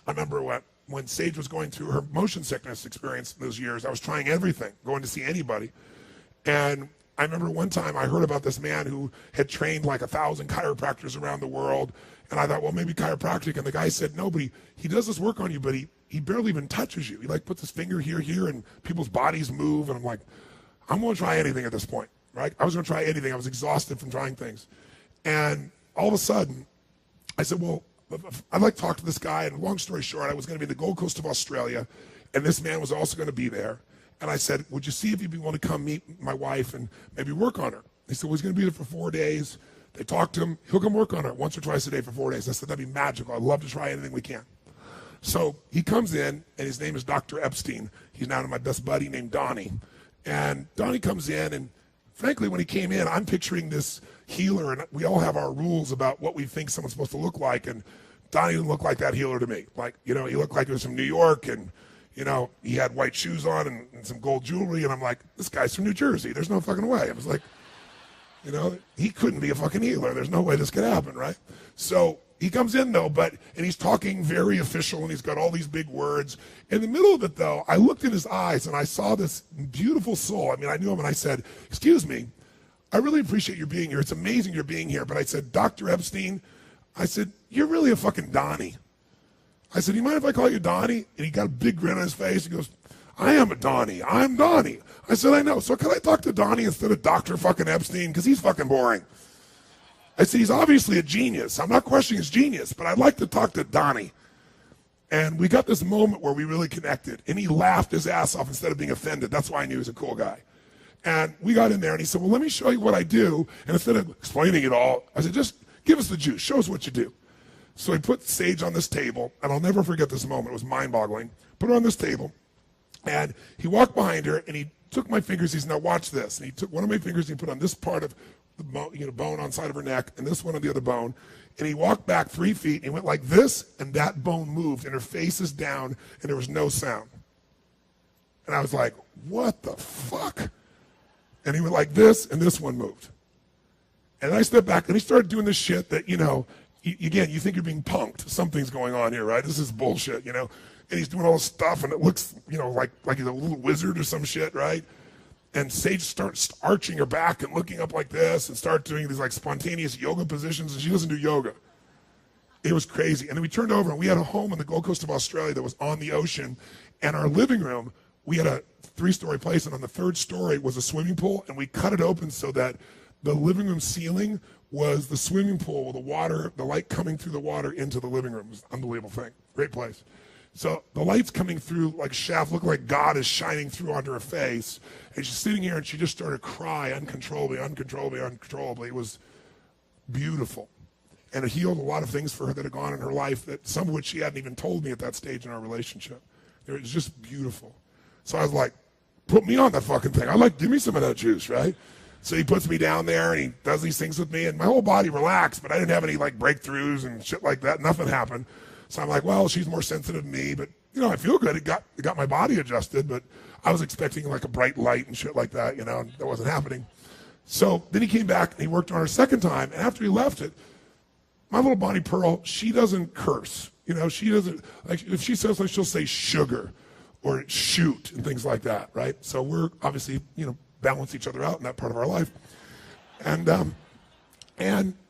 I remember when Sage was going through her motion sickness experience in those years, I was trying everything, going to see anybody. And I remember one time I heard about this man who had trained like 1,000 chiropractors around the world. And I thought, well, maybe chiropractic. And the guy said, no, but he does this work on you, but he barely even touches you. He like puts his finger here, and people's bodies move. And I'm like, I'm going to try anything at this point, right? I was going to try anything. I was exhausted from trying things. And all of a sudden, I said, well, I'd like to talk to this guy. And long story short, I was going to be in the Gold Coast of Australia, and this man was also going to be there. And I said, would you see if you'd be willing to come meet my wife and maybe work on her? He said, well, he's going to be there for 4 days. They talked to him. He'll come work on her once or twice a day for 4 days. I said, that'd be magical. I'd love to try anything we can. So he comes in, and his name is Dr. Epштейн. He's now my best buddy named Donnie. And Donnie comes in, and frankly, when he came in, I'm picturing this healer, and we all have our rules about what we think someone's supposed to look like. And Donnie didn't look like that healer to me. Like, he looked like he was from New York, and he had white shoes on and some gold jewelry, and I'm like, this guy's from New Jersey. There's no fucking way. I was like, he couldn't be a fucking healer. There's no way this could happen, right? So he comes in, though, and he's talking very official, and he's got all these big words. In the middle of it, though, I looked in his eyes, and I saw this beautiful soul. I mean, I knew him, and I said, excuse me, I really appreciate your being here. It's amazing you're being here. But I said, Dr. Epштейн, I said, you're really a fucking Donnie. I said, do you mind if I call you Donnie? And he got a big grin on his face. He goes, I am a Donnie. I'm Donnie. I said, I know. So can I talk to Donnie instead of Dr. fucking Epштейn? Because he's fucking boring. I said, he's obviously a genius. I'm not questioning his genius, but I'd like to talk to Donnie. And we got this moment where we really connected. And he laughed his ass off instead of being offended. That's why I knew he was a cool guy. And we got in there, and he said, well, let me show you what I do. And instead of explaining it all, I said, just give us the juice. Show us what you do. So he put Sage on this table, and I'll never forget this moment. It was mind-boggling. Put her on this table, and he walked behind her, and he took my fingers. He said, now watch this. And he took one of my fingers, and he put on this part of the bone on the side of her neck, and this one on the other bone. And he walked back 3 feet, and he went like this, and that bone moved, and her face is down, and there was no sound. And I was like, what the fuck? And he went like this, and this one moved. And I stepped back, and he started doing this shit that, again, you think you're being punked. Something's going on here, right? This is bullshit, And he's doing all this stuff, and it looks, like he's a little wizard or some shit, right? And Sage starts arching her back and looking up like this and start doing these like spontaneous yoga positions, and she doesn't do yoga. It was crazy. And then we turned over, and we had a home on the Gold Coast of Australia that was on the ocean, and our living room, we had a 3-story place, and on the 3rd story was a swimming pool, and we cut it open so that the living room ceiling was the swimming pool with the light coming through the water into the living room. It was an unbelievable thing. Great place. So the light's coming through like a shaft, looked like God is shining through onto her face. And she's sitting here, and she just started to cry uncontrollably. It was beautiful. And it healed a lot of things for her that had gone in her life, that some of which she hadn't even told me at that stage in our relationship. It was just beautiful. So I was like, put me on that fucking thing. Give me some of that juice, right? So he puts me down there, and he does these things with me, and my whole body relaxed, but I didn't have any breakthroughs and shit like that. Nothing happened. So I'm like, well, she's more sensitive than me, but I feel good. It got my body adjusted, but I was expecting a bright light and shit like that, and that wasn't happening. So then he came back, and he worked on her a second time, and after he left it, my little Bonnie Pearl, she doesn't curse. She doesn't, if she says she'll say sugar or shoot and things like that, right? So we're obviously, balance each other out in that part of our life. And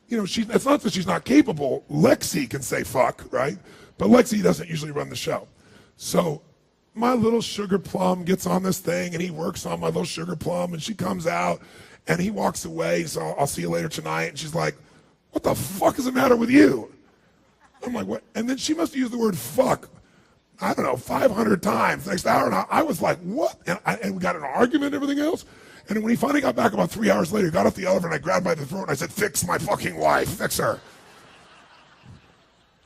it's not that she's not capable. Lexi can say fuck, right? But Lexi doesn't usually run the show. So my little sugar plum gets on this thing, and he works on my little sugar plum, and she comes out, and he walks away. So I'll see you later tonight. And she's like, what the fuck is the matter with you? I'm like, what? And then she must have used the word fuck, I don't know, 500 times. Next hour, and I was like, what? And we got in an argument and everything else. And then when he finally got back about 3 hours later, he got off the elevator, and I grabbed by the throat, and I said, fix my fucking wife, fix her.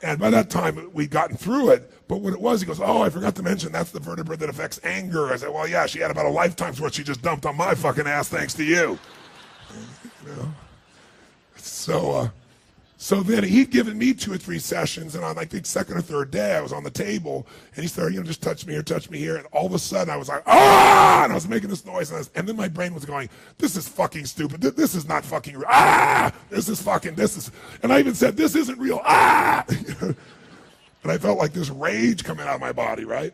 And by that time, we'd gotten through it. But what it was, he goes, oh, I forgot to mention, that's the vertebrae that affects anger. I said, well, yeah, she had about a lifetime's worth she just dumped on my fucking ass thanks to you. So then he'd given me 2 or 3 sessions, and on the second or third day, I was on the table, and he started, just touch me here, and all of a sudden I was like, ah! And I was making this noise, and then my brain was going, this is fucking stupid. This is not fucking real. Ah! And I even said, this isn't real. Ah! and I felt like this rage coming out of my body, right?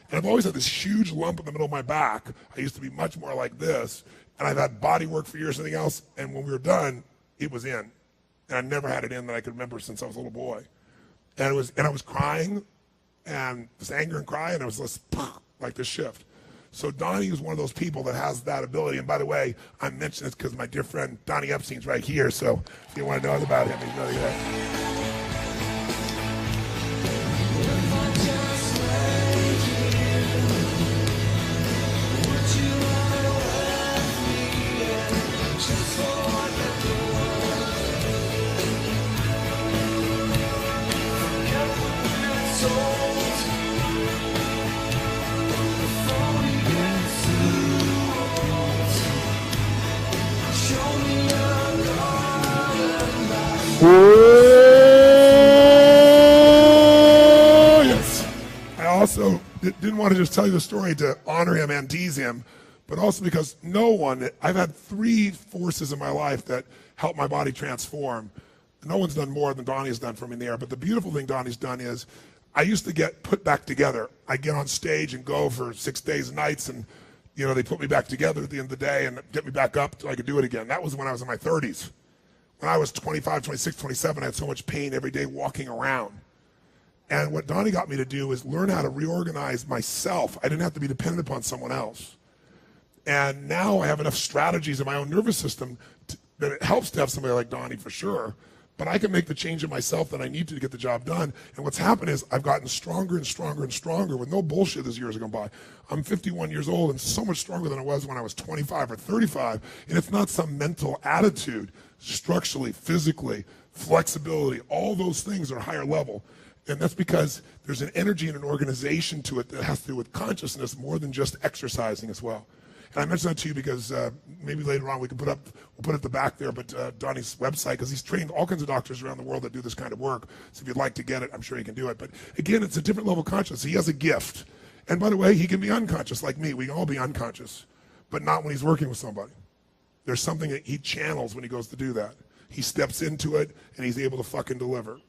And I've always had this huge lump in the middle of my back. I used to be much more like this, and I've had body work for years and everything else, and when we were done, it was in. And I never had it in that I could remember since I was a little boy. And I was crying, and this anger and crying, and it was just like this shift. So Donnie is one of those people that has that ability. And by the way, I'm mentioning this because my dear friend Donney Epstein's right here. So if you want to know about him, he's really good. Oh, yes. I also didn't want to just tell you the story to honor him and tease him, but also because I've had 3 forces in my life that help my body transform. No one's done more than Donnie's done for me in the air, but the beautiful thing Donnie's done is I used to get put back together. I get on stage and go for 6 days and nights, and they put me back together at the end of the day and get me back up so I could do it again. That was when I was in my 30s. When I was 25, 26, 27, I had so much pain every day walking around. And what Donnie got me to do is learn how to reorganize myself. I didn't have to be dependent upon someone else. And now I have enough strategies in my own nervous system that it helps to have somebody like Donnie for sure. But I can make the change in myself that I need to get the job done. And what's happened is I've gotten stronger and stronger and stronger with no bullshit as years have gone by. I'm 51 years old and so much stronger than I was when I was 25 or 35. And it's not some mental attitude. Structurally, physically, flexibility, all those things are a higher level. And that's because there's an energy and an organization to it that has to do with consciousness more than just exercising as well. And I mention that to you because maybe later on we'll put it at the back there, but Donnie's website, because he's trained all kinds of doctors around the world that do this kind of work. So if you'd like to get it, I'm sure you can do it. But again, it's a different level of consciousness. He has a gift. And by the way, he can be unconscious like me. We can all be unconscious, but not when he's working with somebody. There's something that he channels when he goes to do that. He steps into it, and he's able to fucking deliver.